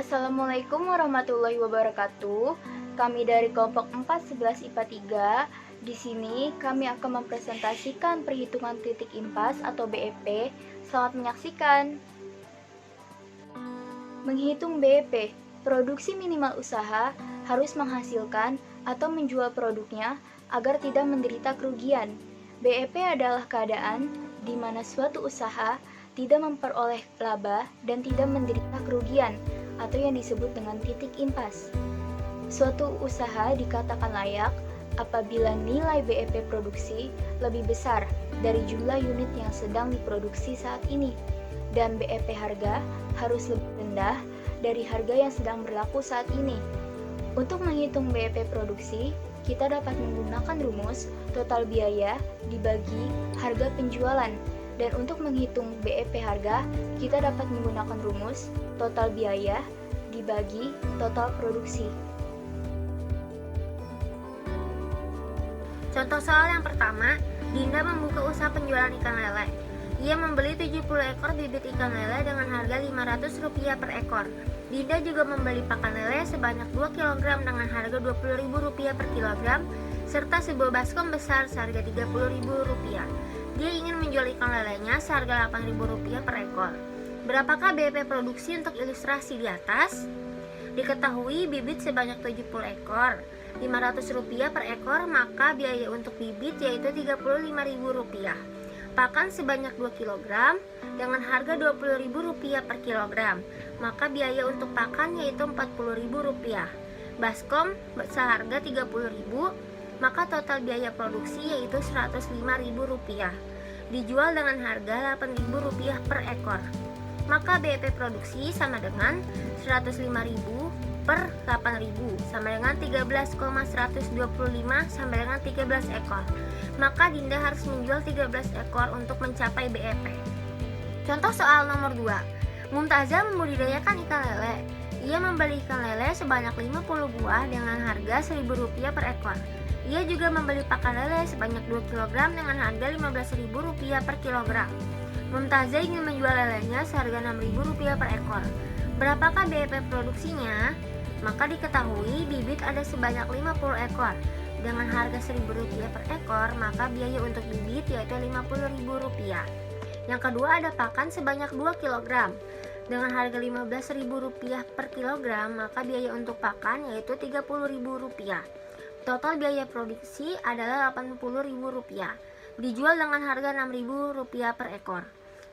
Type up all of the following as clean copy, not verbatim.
Assalamualaikum warahmatullahi wabarakatuh. Kami dari kelompok 411 IPA 3. Di sini kami akan mempresentasikan perhitungan titik impas atau BEP. Selamat menyaksikan. Menghitung BEP, produksi minimal usaha harus menghasilkan atau menjual produknya agar tidak menderita kerugian. BEP adalah keadaan di mana suatu usaha tidak memperoleh laba dan tidak menderita kerugian, atau yang disebut dengan titik impas. Suatu usaha dikatakan layak apabila nilai BEP produksi lebih besar dari jumlah unit yang sedang diproduksi saat ini, dan BEP harga harus lebih rendah dari harga yang sedang berlaku saat ini. Untuk menghitung BEP produksi, kita dapat menggunakan rumus total biaya dibagi harga penjualan. Dan untuk menghitung BEP harga, kita dapat menggunakan rumus total biaya dibagi total produksi. Contoh soal yang pertama, Dinda membuka usaha penjualan ikan lele. Ia membeli 70 ekor bibit ikan lele dengan harga Rp500 per ekor. Dinda juga membeli pakan lele sebanyak 2 kg dengan harga Rp20.000 per kilogram, serta sebuah baskom besar seharga Rp30.000. Dia ingin menjual ikan lelenya seharga Rp8.000 per ekor. Berapakah BEP produksi untuk ilustrasi di atas? Diketahui bibit sebanyak 70 ekor, Rp500 per ekor, maka biaya untuk bibit yaitu Rp35.000. Pakan sebanyak 2 kg dengan harga Rp20.000 per kilogram, maka biaya untuk pakan yaitu Rp40.000. Baskom seharga Rp30.000, maka total biaya produksi yaitu Rp105.000. Dijual dengan harga Rp8.000 per ekor, maka BEP produksi sama dengan Rp105.000 per Rp8.000 sama dengan 13,125 sama dengan 13 ekor. Maka Dinda harus menjual 13 ekor untuk mencapai BEP. Contoh soal nomor 2. Mumtazah membudidayakan ikan lele. Ia membeli ikan lele sebanyak 50 buah dengan harga Rp1.000 per ekor. Ia juga membeli pakan lele sebanyak 2 kg dengan harga Rp15.000 per kilogram. Mumtazah ingin menjual lelenya seharga Rp6.000 per ekor. Berapakah BEP produksinya? Maka diketahui bibit ada sebanyak 50 ekor. Dengan harga Rp1.000 per ekor, maka biaya untuk bibit yaitu Rp50.000. Yang kedua ada pakan sebanyak 2 kg. Dengan harga Rp15.000 per kilogram, maka biaya untuk pakan yaitu Rp30.000. Total biaya produksi adalah Rp80.000. Dijual dengan harga Rp6.000 per ekor.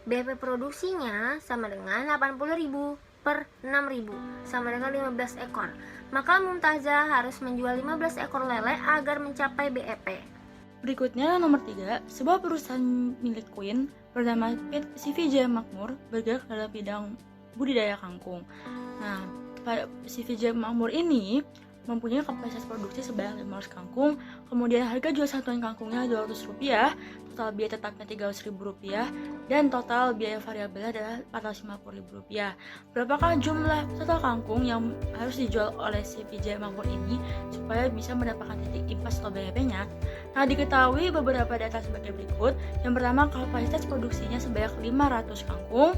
BEP produksinya sama dengan Rp80.000 per Rp6.000 sama dengan 15 ekor. Maka Mumtazah harus menjual 15 ekor lele agar mencapai BEP. Berikutnya nomor 3, sebuah perusahaan milik Queen bernama CV Jaya Makmur bergerak dalam bidang budidaya kangkung. Nah, CV Jaya Makmur ini mempunyai kapasitas produksi sebanyak 500 kangkung, kemudian harga jual satuan kangkungnya Rp200, total biaya tetapnya Rp300.000, dan total biaya variabelnya adalah Rp450.000. Berapakah jumlah total kangkung yang harus dijual oleh si Vijay Makmur ini supaya bisa mendapatkan titik impas atau BEP-nya? Nah, diketahui beberapa data sebagai berikut. Yang pertama, kapasitas produksinya sebanyak 500 kangkung,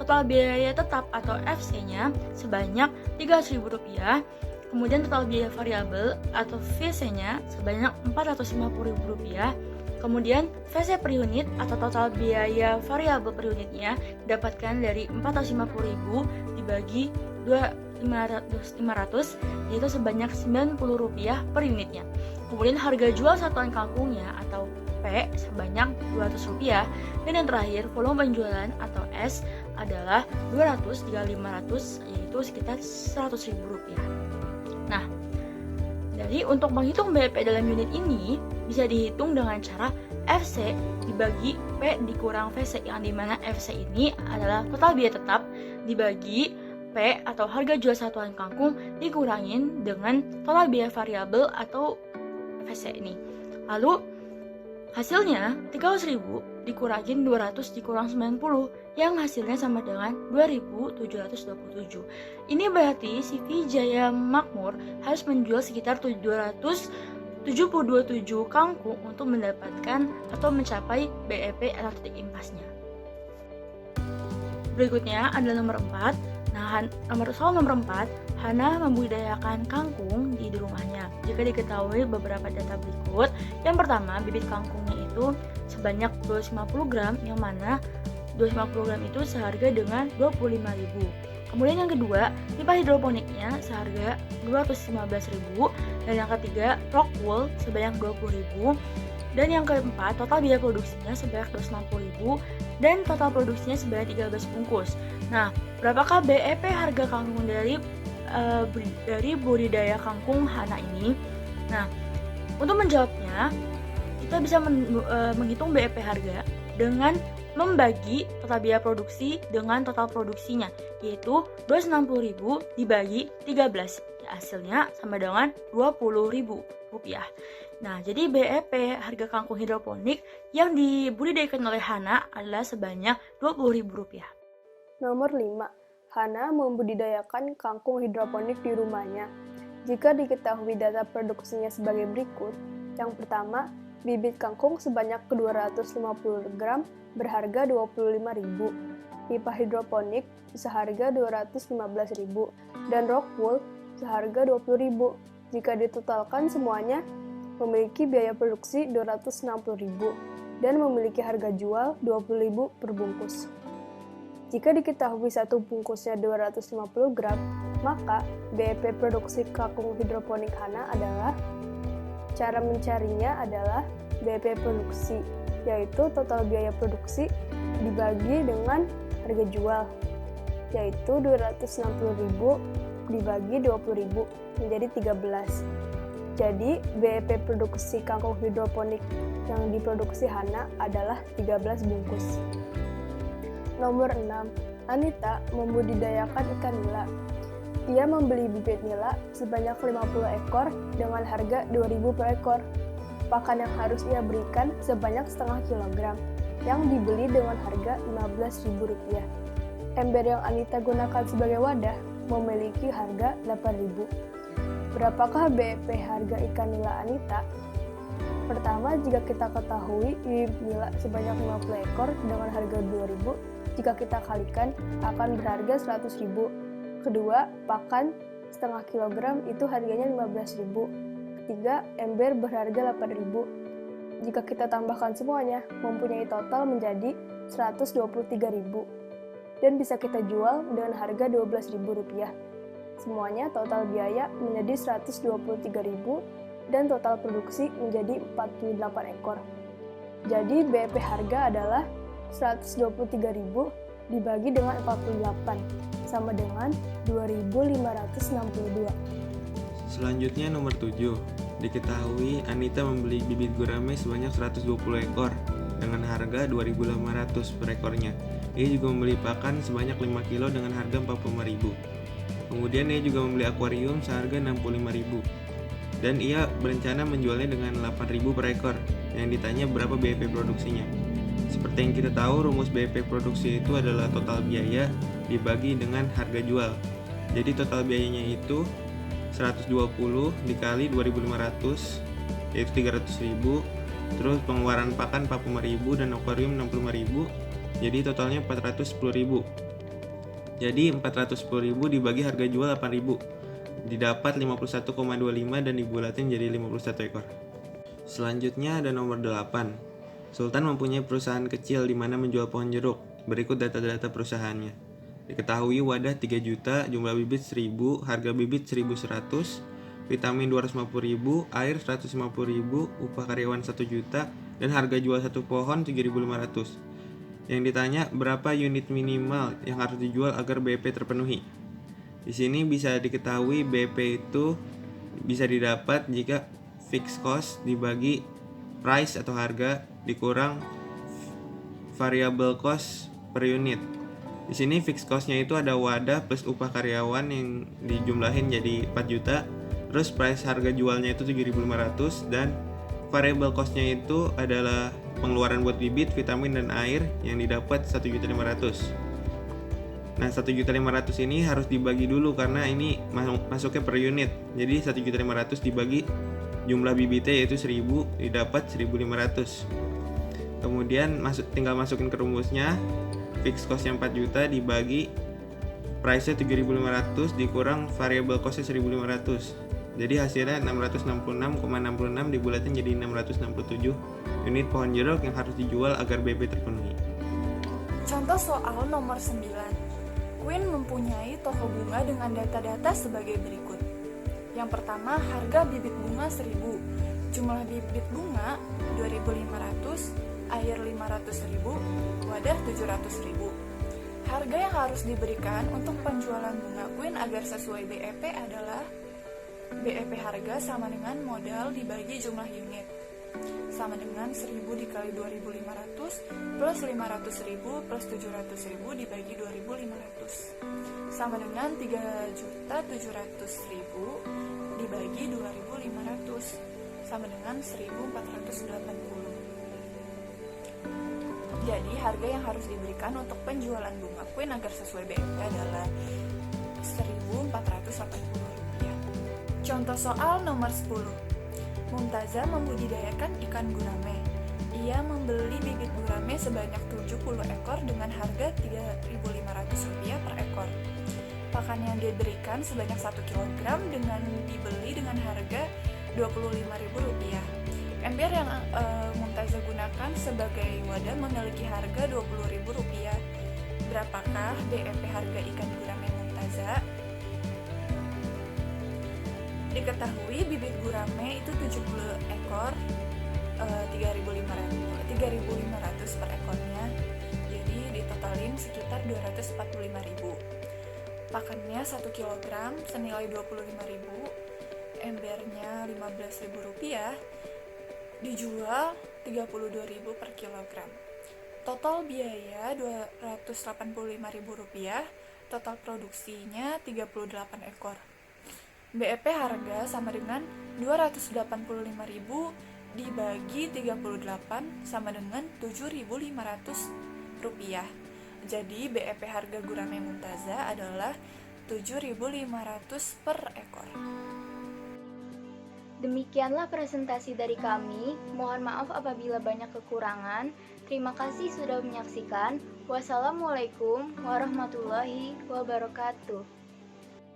total biaya tetap atau FC-nya sebanyak Rp300.000, kemudian total biaya variabel atau VC-nya sebanyak Rp450.000. Kemudian VC per unit atau total biaya variabel per unitnya didapatkan dari Rp450.000 dibagi 500 yaitu sebanyak Rp90 per unitnya. Kemudian harga jual satuan kangkungnya atau P sebanyak Rp200. Dan yang terakhir, volume penjualan atau S adalah 200 × 500 yaitu sekitar Rp100.000. Nah, jadi untuk menghitung BEP dalam unit ini bisa dihitung dengan cara FC dibagi P dikurang VC, yang dimana FC ini adalah total biaya tetap dibagi P atau harga jual satuan kangkung dikurangin dengan total biaya variabel atau VC ini. Lalu hasilnya 300.000 dikurangin 200 dikurang 90 yang hasilnya sama dengan 2.727. Ini berarti CV Jaya Makmur harus menjual sekitar 777 kangkung untuk mendapatkan atau mencapai BEP atau titik impasnya. Berikutnya adalah nomor 4. Nah, soal nomor 4, Hana membudidayakan kangkung di rumahnya. Jika diketahui beberapa data berikut. Yang pertama, bibit kangkungnya itu sebanyak 250 gram, yang mana 250 gram itu seharga dengan 25.000. Kemudian yang kedua, pipa hidroponiknya seharga 215.000. Dan yang ketiga, rock wool sebanyak 20.000. Dan yang keempat, total biaya produksinya sebanyak 260.000 dan total produksinya sebanyak 13 bungkus. Nah, berapakah BEP harga kangkung dari budidaya kangkung Hana ini? Nah, untuk menjawabnya, kita bisa menghitung BEP harga dengan membagi total biaya produksi dengan total produksinya, yaitu 260.000 dibagi 13. Hasilnya sama dengan 20.000 rupiah. Nah, jadi BEP harga kangkung hidroponik yang dibudidayakan oleh Hana adalah sebanyak 20.000 rupiah. Nomor 5. Hana membudidayakan kangkung hidroponik di rumahnya. Jika diketahui data produksinya sebagai berikut. Yang pertama, bibit kangkung sebanyak 250 gram berharga 25.000. Pipa hidroponik seharga 215.000 dan rock wool seharga 20.000. Jika ditotalkan semuanya memiliki biaya produksi 260.000 dan memiliki harga jual 20.000 per bungkus. Jika diketahui satu bungkusnya 250 gram, maka BEP produksi kangkung hidroponik Hana adalah, cara mencarinya adalah BEP produksi, yaitu total biaya produksi dibagi dengan harga jual, yaitu 260.000 dibagi 20.000 menjadi 13. Jadi, BEP produksi kangkung hidroponik yang diproduksi Hana adalah 13 bungkus. Nomor 6. Anita membudidayakan ikan nila. Ia membeli bibit nila sebanyak 50 ekor dengan harga 2.000 per ekor. Pakan yang harus ia berikan sebanyak setengah kilogram, yang dibeli dengan harga Rp15.000. Ember yang Anita gunakan sebagai wadah memiliki harga Rp8.000. Berapakah BEP harga ikan nila Anita? Pertama, jika kita ketahui bibit nila sebanyak 50 ekor dengan harga Rp2.000, jika kita kalikan akan berharga Rp100.000. Kedua, pakan setengah kilogram itu harganya Rp15.000. Ketiga, ember berharga Rp8.000. Jika kita tambahkan semuanya, mempunyai total menjadi Rp123.000 dan bisa kita jual dengan harga Rp12.000. Semuanya total biaya menjadi Rp123.000 dan total produksi menjadi 48 ekor. Jadi BEP harga adalah Rp123.000 dibagi dengan 48 sama dengan 2.562. Selanjutnya nomor 7. Diketahui Anita membeli bibit gurame sebanyak 120 ekor dengan harga 2.500 per ekornya. Ia juga membeli pakan sebanyak 5 kilo dengan harga 45.000. Kemudian ia juga membeli akuarium seharga 65.000. Dan ia berencana menjualnya dengan 8.000 per ekor. Yang ditanya berapa BEP produksinya. Seperti yang kita tahu, rumus BEP produksi itu adalah total biaya dibagi dengan harga jual. Jadi total biayanya itu 120 dikali 2.500 yaitu 300.000. Terus pengeluaran pakan 45.000 dan akuarium 65.000. Jadi totalnya 410.000. Jadi 410.000 dibagi harga jual 8.000 didapat 51,25 dan dibulatin jadi 51 ekor. Selanjutnya ada nomor 8. Sultan mempunyai perusahaan kecil di mana menjual pohon jeruk. Berikut data-data perusahaannya. Diketahui wadah 3 juta, jumlah bibit 1.000, harga bibit 1.100, vitamin 250.000, air 150.000, upah karyawan 1 juta, dan harga jual satu pohon 3.500. Yang ditanya berapa unit minimal yang harus dijual agar BEP terpenuhi. Di sini bisa diketahui BEP itu bisa didapat jika fixed cost dibagi price atau harga dikurang variable cost per unit. Di sini fixed cost-nya itu ada wadah plus upah karyawan yang dijumlahin jadi 4 juta. Terus price harga jualnya itu 7.500 dan variable cost-nya itu adalah pengeluaran buat bibit, vitamin dan air yang didapat 1.500.000. Nah, 1.500.000 ini harus dibagi dulu karena ini masuknya per unit. Jadi 1.500.000 dibagi jumlah bibitnya yaitu 1.000 didapat 1.500. Kemudian tinggal masukin ke rumusnya, fixed cost yang 4 juta dibagi price-nya 7.500 dikurang variable cost-nya 1.500. Jadi hasilnya 666,66 dibulatin jadi 667 unit pohon jeruk yang harus dijual agar BP terpenuhi. Contoh soal nomor 9. Queen mempunyai toko bunga dengan data-data sebagai berikut. Yang pertama, harga bibit bunga 1.000, jumlah bibit bunga 2.500, air 500.000, wadah 700.000. Harga yang harus diberikan untuk penjualan bunga Queen agar sesuai BEP adalah BEP harga sama dengan modal dibagi jumlah unit, sama dengan 1.000 dikali 2.500 plus 500.000 plus 700.000 dibagi 2.500 sama dengan 3.700.000 dibagi 2.500 sama dengan 1.480. Jadi harga yang harus diberikan untuk penjualan bunga Queen agar sesuai BEP adalah Rp1.480. Contoh soal nomor 10. Mumtazah membudidayakan ikan gurame. Ia membeli bibit gurame sebanyak 70 ekor dengan harga Rp3.500 per ekor. Pakan yang diberikan sebanyak 1 kg dengan dibeli dengan harga Rp25.000. Ember yang Mumtazah gunakan sebagai wadah memiliki harga Rp20.000. Berapakah BEP harga ikan gurame Mumtazah? Diketahui bibit gurame itu 70 ekor, 3.500 per ekornya, jadi ditotalin sekitar 245.000. Pakannya 1 kg senilai 25.000, embernya Rp15.000, dijual Rp32.000 per kilogram. Total biaya Rp285.000, total produksinya 38 ekor. BEP harga sama dengan 285.000 dibagi 38 sama dengan Rp7.500. Jadi BEP harga gurame Mumtazah adalah Rp7.500 per ekor. Demikianlah presentasi dari kami. Mohon maaf apabila banyak kekurangan. Terima kasih sudah menyaksikan. Wassalamualaikum warahmatullahi wabarakatuh.